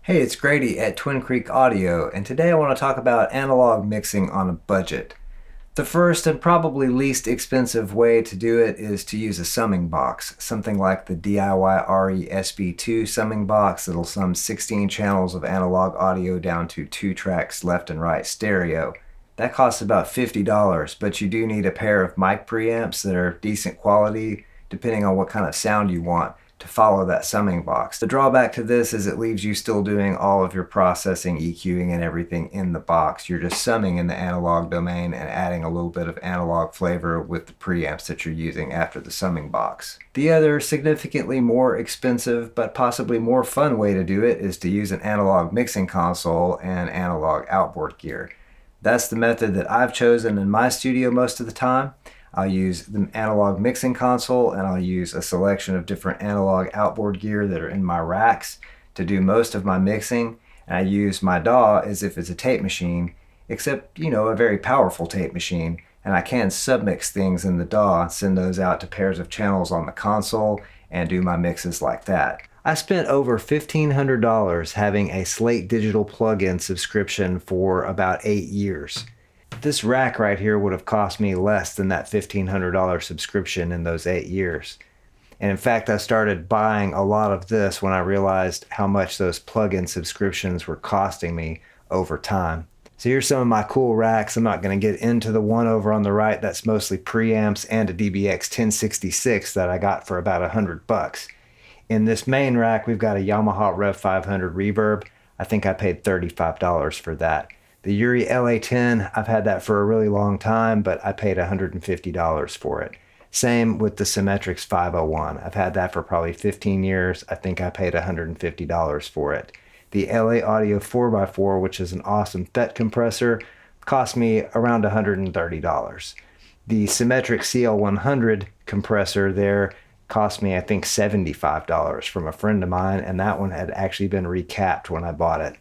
Hey, it's Grady at Twin Creek Audio, and today I want to talk about analog mixing on a budget. The first and probably least expensive way to do it is to use a summing box, something like the DIYRE SB2 summing box that'll sum 16 channels of analog audio down to 2 tracks left and right stereo. That costs about $50, but you do need a pair of mic preamps that are decent quality, depending on what kind of sound you want, to follow that summing box. The drawback to this is it leaves you still doing all of your processing, EQing, and everything in the box. You're just summing in the analog domain and adding a little bit of analog flavor with the preamps that you're using after the summing box. The other significantly more expensive but possibly more fun way to do it is to use an analog mixing console and analog outboard gear. That's the method that I've chosen in my studio most of the time. I'll use the analog mixing console and I'll use a selection of different analog outboard gear that are in my racks to do most of my mixing. And I use my DAW as if it's a tape machine, except, a very powerful tape machine. And I can submix things in the DAW, send those out to pairs of channels on the console, and do my mixes like that. I spent over $1,500 having a Slate Digital plugin subscription for about 8 years. This rack right here would have cost me less than that $1,500 subscription in those 8 years. And in fact, I started buying a lot of this when I realized how much those plugin subscriptions were costing me over time. So here's some of my cool racks. I'm not going to get into the one over on the right. That's mostly preamps and a DBX 1066 that I got for about $100. In this main rack, we've got a Yamaha RM804 reverb. I think I paid $35 for that. The Urei LA-10, I've had that for a really long time, but I paid $150 for it. Same with the Symetrix 501. I've had that for probably 15 years. I think I paid $150 for it. The LA Audio 4x4, which is an awesome FET compressor, cost me around $130. The Symetrix CL100 compressor there cost me, I think, $75 from a friend of mine, and that one had actually been recapped when I bought it.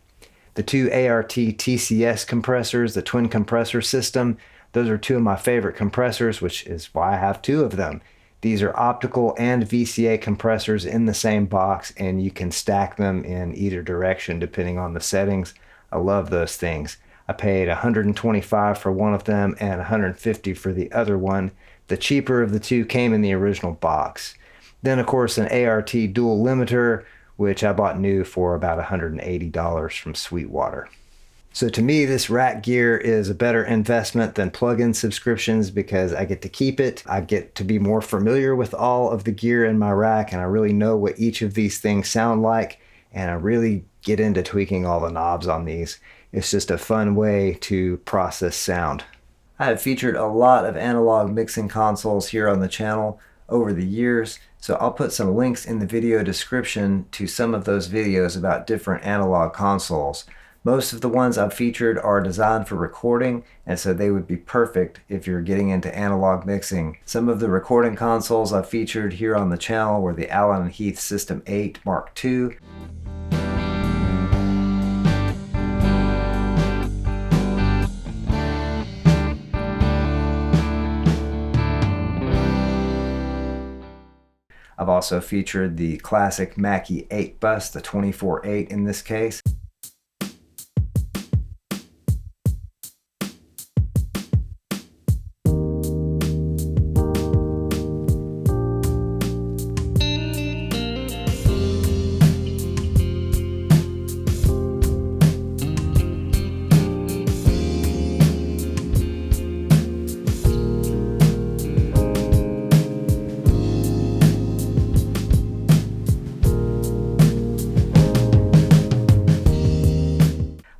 The two ART TCS compressors, the Twin Compressor system, those are two of my favorite compressors, which is why I have two of them. These are optical and VCA compressors in the same box, and you can stack them in either direction depending on the settings. I love those things. I paid $125 for one of them and $150 for the other one. The cheaper of the two came in the original box. Then, of course, an ART dual limiter, which I bought new for about $180 from Sweetwater. So to me, this rack gear is a better investment than plug-in subscriptions because I get to keep it. I get to be more familiar with all of the gear in my rack, and I really know what each of these things sound like, and I really get into tweaking all the knobs on these. It's just a fun way to process sound. I have featured a lot of analog mixing consoles here on the channel over the years, so I'll put some links in the video description to some of those videos about different analog consoles. Most of the ones I've featured are designed for recording, and so they would be perfect if you're getting into analog mixing. Some of the recording consoles I've featured here on the channel were the Allen & Heath System 8 Mark II, I've also featured the classic Mackie 8 bus, the 24/8 in this case.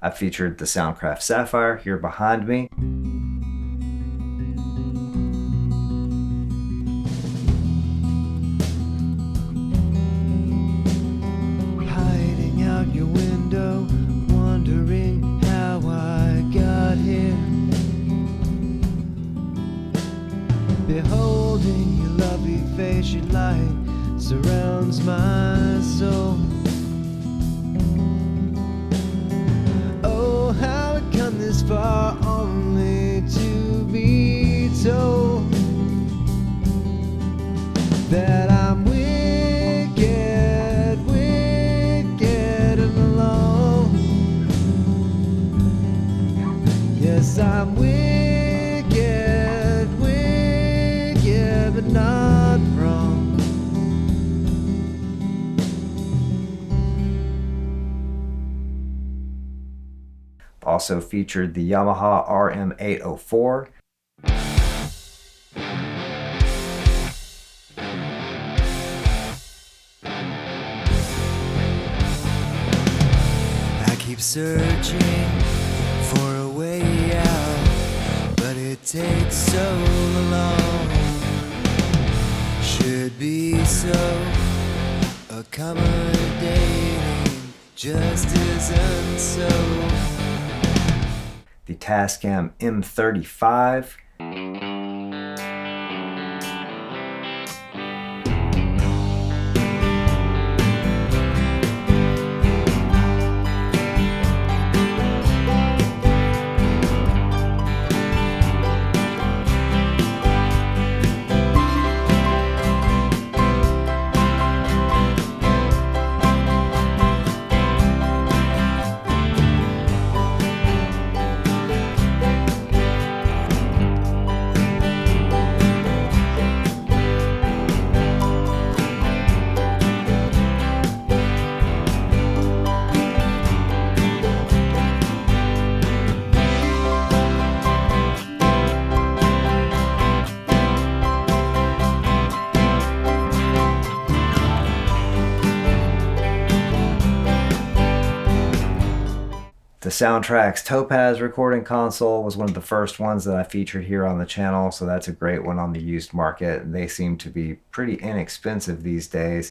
I featured the Soundcraft Sapphyre here behind me. Hiding out your window, wondering how I got here. Beholding your lovely face, your light surrounds my soul. This far only to be told that I'm wicked, wicked and alone. Yes, I'm wicked, wicked, but not wrong. Also featured the Yamaha RM804. I keep searching for a way out, but it takes so long. Should be so accommodating, just isn't so. The Tascam M-35. The Soundtracs Topaz recording console was one of the first ones that I featured here on the channel, so that's a great one on the used market. They seem to be pretty inexpensive these days.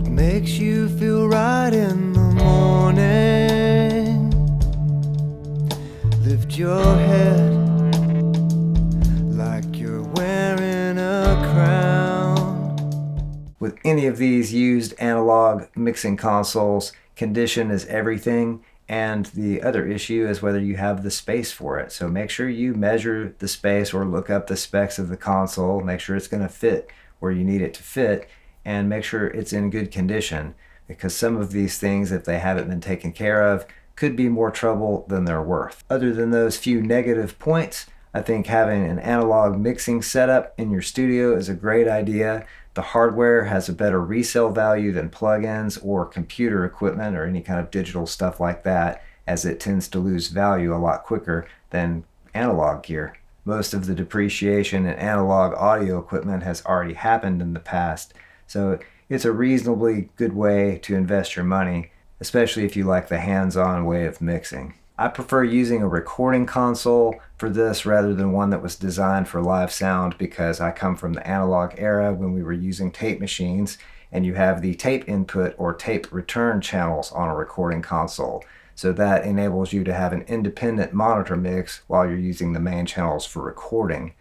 Makes you feel right in the morning. Lift your head like you're wearing a crown. With any of these used analog mixing consoles, condition is everything, and the other issue is whether you have the space for it. So make sure you measure the space or look up the specs of the console, make sure it's going to fit where you need it to fit, and make sure it's in good condition, because some of these things, if they haven't been taken care of, could be more trouble than they're worth. Other than those few negative points, I think having an analog mixing setup in your studio is a great idea. The hardware has a better resale value than plugins or computer equipment or any kind of digital stuff like that, as it tends to lose value a lot quicker than analog gear. Most of the depreciation in analog audio equipment has already happened in the past, so it's a reasonably good way to invest your money, especially if you like the hands-on way of mixing. I prefer using a recording console for this rather than one that was designed for live sound, because I come from the analog era when we were using tape machines, and you have the tape input or tape return channels on a recording console. So that enables you to have an independent monitor mix while you're using the main channels for recording.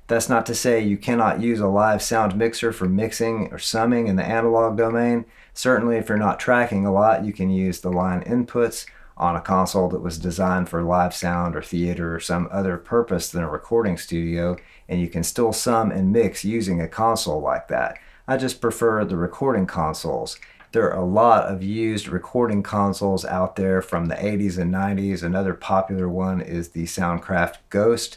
That's not to say you cannot use a live sound mixer for mixing or summing in the analog domain. Certainly if you're not tracking a lot, you can use the line inputs on a console that was designed for live sound or theater or some other purpose than a recording studio, and you can still sum and mix using a console like that. I just prefer the recording consoles. There are a lot of used recording consoles out there from the 80s and 90s. Another popular one is the Soundcraft Ghost.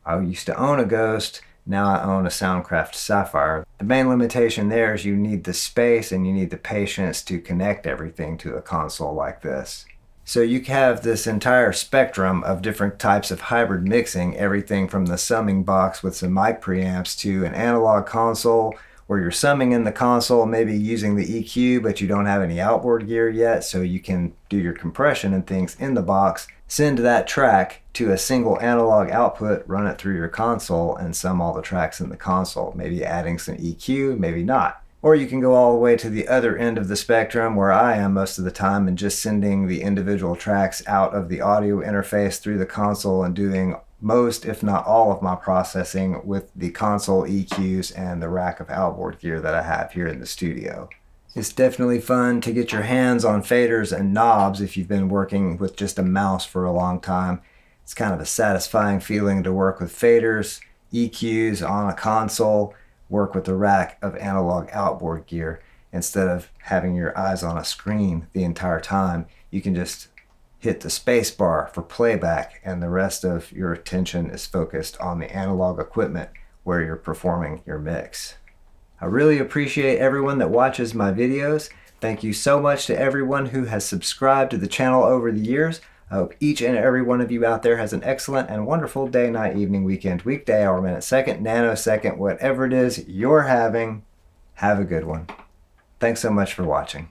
I used to own a Ghost, now I own a Soundcraft Sapphyre. The main limitation there is you need the space and you need the patience to connect everything to a console like this. So you have this entire spectrum of different types of hybrid mixing, everything from the summing box with some mic preamps to an analog console where you're summing in the console, maybe using the EQ, but you don't have any outboard gear yet, so you can do your compression and things in the box, send that track to a single analog output, run it through your console, and sum all the tracks in the console, maybe adding some EQ, maybe not. Or you can go all the way to the other end of the spectrum, where I am most of the time, and just sending the individual tracks out of the audio interface through the console and doing most, if not all, of my processing with the console EQs and the rack of outboard gear that I have here in the studio. It's definitely fun to get your hands on faders and knobs if you've been working with just a mouse for a long time. It's kind of a satisfying feeling to work with faders, EQs on a console, work with a rack of analog outboard gear. Instead of having your eyes on a screen the entire time, you can just hit the space bar for playback, and the rest of your attention is focused on the analog equipment where you're performing your mix. I really appreciate everyone that watches my videos. Thank you so much to everyone who has subscribed to the channel over the years. I hope each and every one of you out there has an excellent and wonderful day, night, evening, weekend, weekday, hour, minute, second, nanosecond, whatever it is you're having. Have a good one. Thanks so much for watching.